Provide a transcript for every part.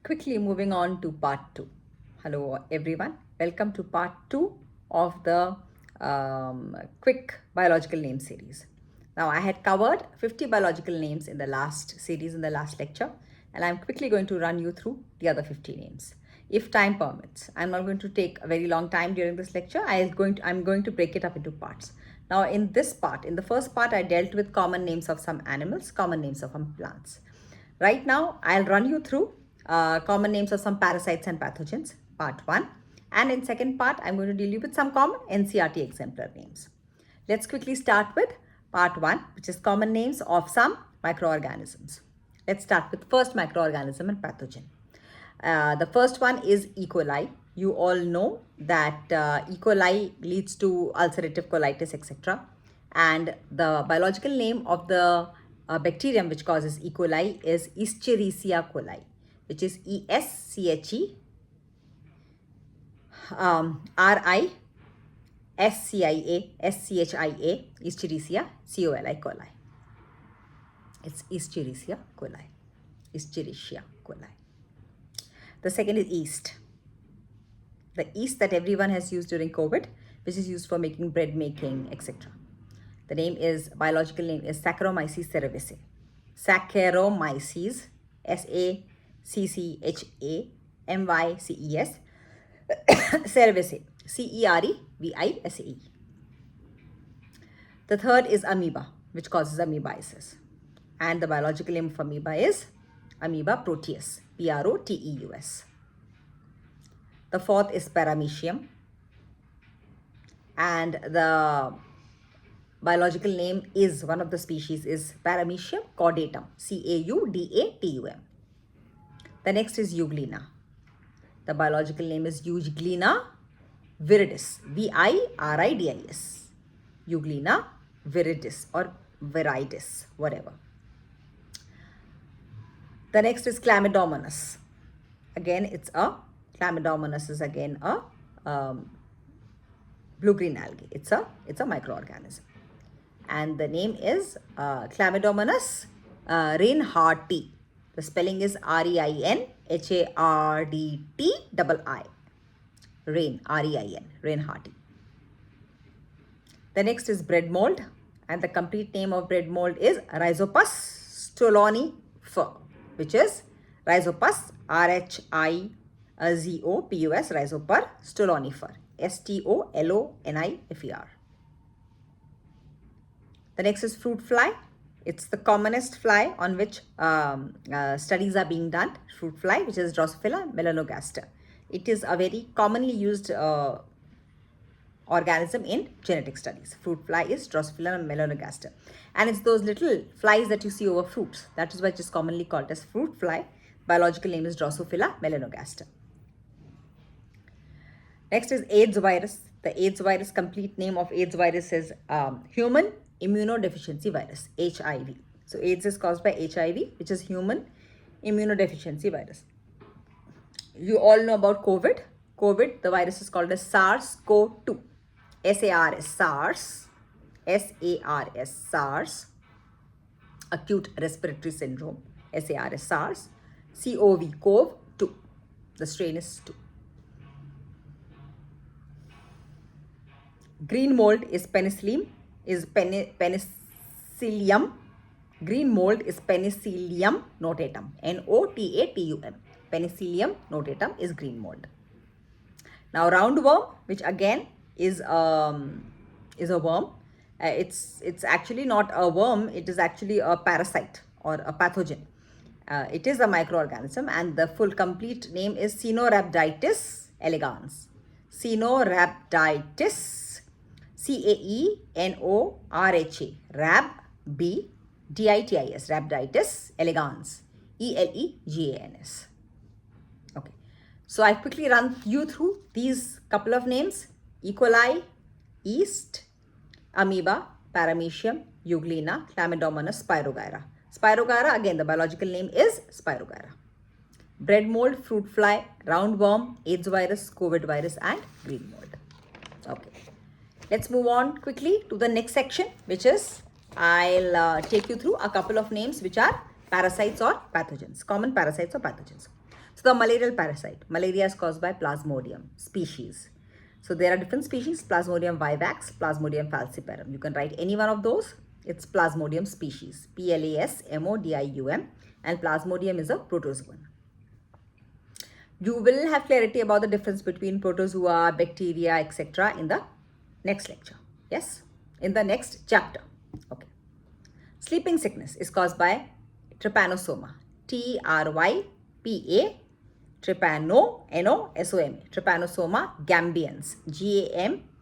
Quickly moving on to part 2. Hello, everyone. Welcome to part 2 of the quick biological name series. Now, I had covered 50 biological names in the last series, in the last lecture, and I'm quickly going to run you through the other 50 names. If time permits, I'm not going to take a very long time during this lecture. I'm going to break it up into parts. Now, in this part, in the first part, I dealt with common names of some animals, common names of some plants. Right now, I'll run you through common names of some parasites and pathogens, part 1. And in second part, I'm going to deal with some common NCERT exemplar names. Let's quickly start with part 1, which is common names of some microorganisms. Let's start with first microorganism and pathogen. The first one is E. coli. You all know that E. coli leads to ulcerative colitis, etc. And the biological name of the bacterium which causes E. coli is Escherichia coli, which is ESCHE RISCIA Escherichia coli. It's Escherichia coli. Escherichia coli. The second is yeast. The yeast that everyone has used during COVID, which is used for making bread making, etc. The name is, biological name is Saccharomyces cerevisiae. Saccharomyces, SACCHAMYCES, cerevisiae, CEREVISAE. The third is amoeba, which causes amoebiasis. And the biological name of amoeba is Amoeba proteus, PROTEUS. The fourth is Paramecium. And the biological name is, one of the species is Paramecium caudatum, CAUDATUM. The next is Euglena. The biological name is Euglena viridis, VIRIDIS. Euglena viridis or viridis, whatever. The next is Chlamydomonas. Again, Chlamydomonas is again a blue-green algae. It's a microorganism. And the name is Chlamydomonas reinhardtii. The spelling is REINHARDTII. Rein, REIN, Reinhardtii. The next is bread mold. And the complete name of bread mold is Rhizopus stolonifer, which is Rhizopus, RHIZOPUS, Rhizoper stolonifer, STOLONIFER. The next is fruit fly. It's the commonest fly on which studies are being done, fruit fly, which is Drosophila melanogaster. It is a very commonly used organism in genetic studies. Fruit fly is Drosophila melanogaster. And it's those little flies that you see over fruits. That is why it is commonly called as fruit fly. Biological name is Drosophila melanogaster. Next is AIDS virus. The AIDS virus, complete name of AIDS virus is human immunodeficiency virus, HIV. So AIDS is caused by HIV, which is human immunodeficiency virus. You all know about COVID. COVID, the virus is called as SARS-CoV-2. SARS, SARS, SARS, SARS, acute respiratory syndrome, SARS, SARS, CoV, CoV-2. The strain is 2. Green mold is penicillium, penicillium. Green mold is Penicillium notatum, NOTATUM. Penicillium notatum is green mold. Now roundworm, which again is a worm. It's actually not a worm. It is actually a parasite or a pathogen. It is a microorganism, and the full complete name is Caenorhabditis elegans. Caenorhabditis, CAENORHA, RABDITIS, Rhabditis elegans, ELEGANS. Okay, so I quickly run you through these couple of names: E. coli, yeast, amoeba, paramecium, euglena, chlamydomonas, spirogyra. Spirogyra, again, the biological name is Spirogyra. Bread mold, fruit fly, roundworm, AIDS virus, COVID virus, and green mold. Okay, let's move on quickly to the next section, which is I'll take you through a couple of names which are parasites or pathogens, common parasites or pathogens. So the malarial parasite. Malaria is caused by Plasmodium species. So there are different species, Plasmodium vivax, Plasmodium falciparum. You can write any one of those. It's Plasmodium species, Plasmodium, and Plasmodium is a protozoan. You will have clarity about the difference between protozoa, bacteria, etc. in the next lecture. Yes, in the next chapter. Okay. Sleeping sickness is caused by Trypanosoma. Trypa Trypanosoma. Trypanosoma gambians.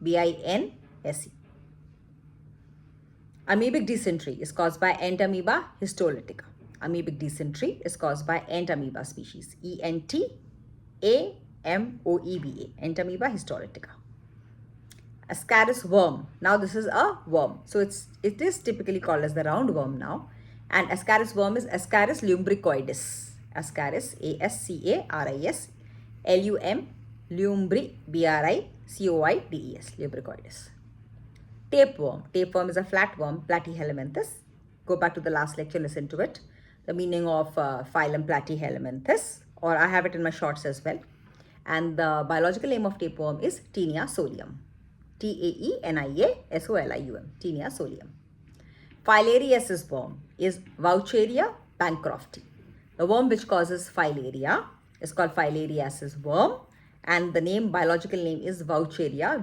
Gambinse. Amoebic dysentery is caused by Entamoeba histolytica. Amoebic dysentery is caused by Entamoeba species. Entamoeba. Entamoeba histolytica. Ascaris worm. Now this is a worm. So it is typically called as the roundworm now. And Ascaris worm is Ascaris lumbricoides. Ascaris, Ascaris, lumbricoides, lumbricoides. Tapeworm. Tapeworm is a flatworm, Platyhelminthes. Go back to the last lecture, listen to it. The meaning of phylum Platyhelminthes, or I have it in my shorts as well. And the biological name of tapeworm is Taenia solium. Taenia solium. Taenia solium. Filariasis worm is Vaucheria bancrofti. The worm which causes filaria is called filariasis worm, and the biological name is Vaucheria,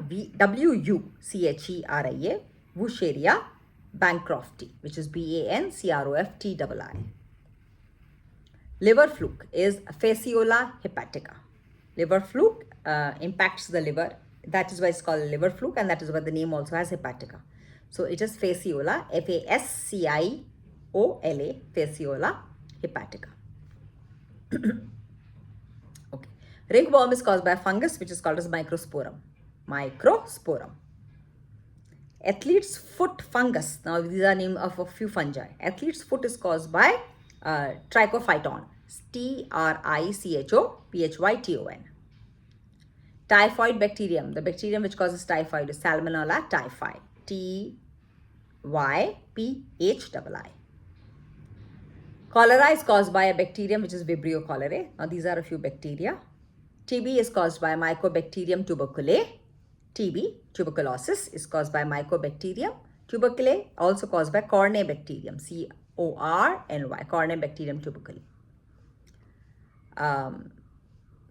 Wucheria, Vaucheria bancrofti, which is Bancroftii. Liver fluke is Fasciola hepatica. Liver fluke impacts the liver. That is why it's called liver fluke, and that is why the name also has hepatica. So it is Fasciola, Fasciola, Fasciola hepatica. Okay. Ringworm is caused by a fungus which is called as Microsporum. Microsporum. Athlete's foot fungus. Now these are names of a few fungi. Athlete's foot is caused by Trichophyton. Trichophyton. Typhoid bacterium. The bacterium which causes typhoid is Salmonella typhi. Typhii. Cholera is caused by a bacterium which is Vibrio cholerae. Now these are a few bacteria. TB is caused by Mycobacterium tuberculae. TB, tuberculosis, is caused by Mycobacterium tuberculae, also caused by Corynebacterium, Corny, Corynebacterium tuberculae.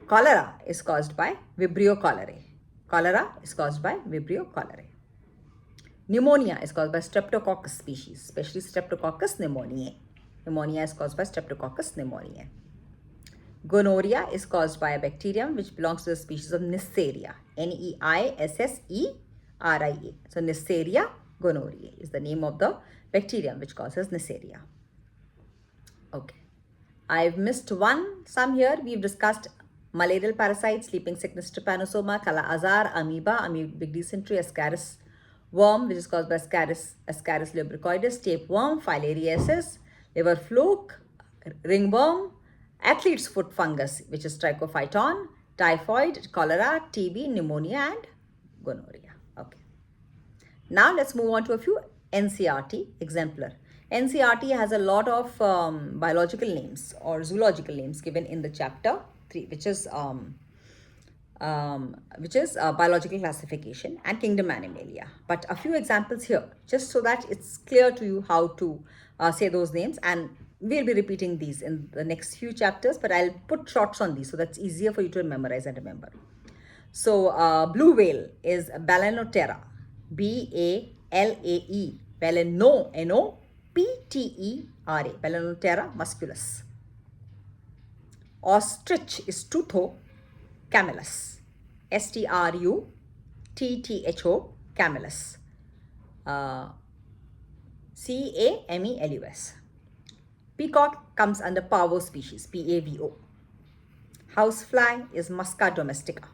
Cholera is caused by Vibrio cholerae. Cholera is caused by Vibrio cholerae. Pneumonia is caused by Streptococcus species, especially Streptococcus pneumoniae. Pneumonia is caused by Streptococcus pneumoniae. Gonorrhea is caused by a bacterium which belongs to the species of Neisseria. Neisseria. So Neisseria gonorrhoeae is the name of the bacterium which causes Neisseria. Okay. I've missed some here. We've discussed malarial parasites, sleeping sickness, Trypanosoma, Kala-Azar, amoeba, amoebic dysentery, Ascaris worm, which is caused by Ascaris lumbricoides, tapeworm, filariasis, liver fluke, ringworm, athlete's foot fungus, which is Trichophyton, typhoid, cholera, TB, pneumonia, and gonorrhea. Okay. Now let's move on to a few NCERT exemplar. NCERT has a lot of biological names or zoological names given in the chapter 3, which is biological classification and kingdom Animalia. But a few examples here, just so that it's clear to you how to say those names, and we'll be repeating these in the next few chapters, but I'll put shorts on these so that's easier for you to memorize and remember. So blue whale is Balaenoptera, Balae, Baleno, N-O-P-T-E-R-A, Balaenoptera musculus. Ostrich is Trutho camelus, S-T-R-U-T-T-H-O, camelus, C-A-M-E-L-U-S. Peacock comes under Pavo species, P-A-V-O. Housefly is Musca domestica.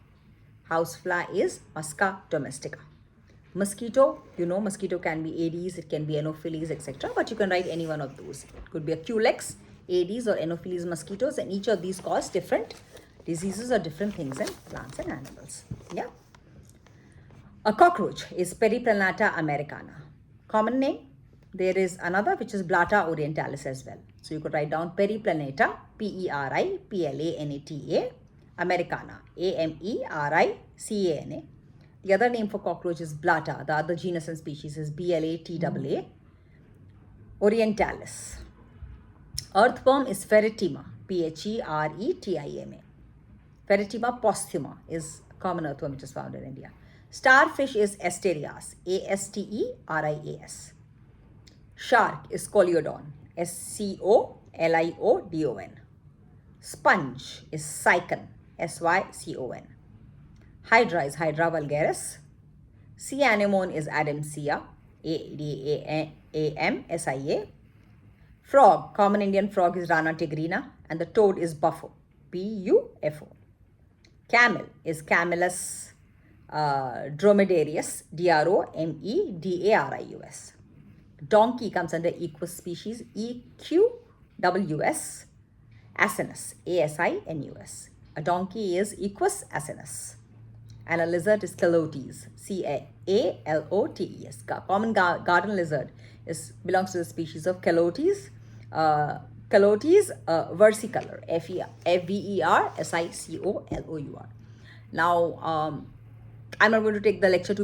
Housefly is Musca domestica. Mosquito, you know, mosquito can be Aedes, it can be Anopheles, etc. But you can write any one of those. It could be a Culex, Aedes, or Anopheles mosquitoes, and each of these cause different diseases or different things in plants and animals. Yeah. A cockroach is Periplanata americana. Common name, there is another which is Blatta orientalis as well. So you could write down Periplaneta, Periplanata, Americana, Americana. The other name for cockroach is Blatta. The other genus and species is Blatta orientalis. Earthworm is Ferretima, Pheretima. Ferretima posthuma is a common earthworm which is found in India. Starfish is Asterias, Asterias. Shark is Scoliodon, Scoliodon. Sponge is Sycon, Sycon. Hydra is Hydra vulgaris. Sea anemone is Adamsia, Adamsia. Frog, common Indian frog is Rana tigrina, and the toad is Buffo, Bufo. Camel is Camelus dromedarius, Dromedarius. Donkey comes under Equus species, Equus asinus, Asinus. A donkey is Equus asinus. And a lizard is Calotes, Calotes. Common garden lizard belongs to the species of Calotes. Calotes versicolor,Versicolor. Now, I'm not going to take the lecture to be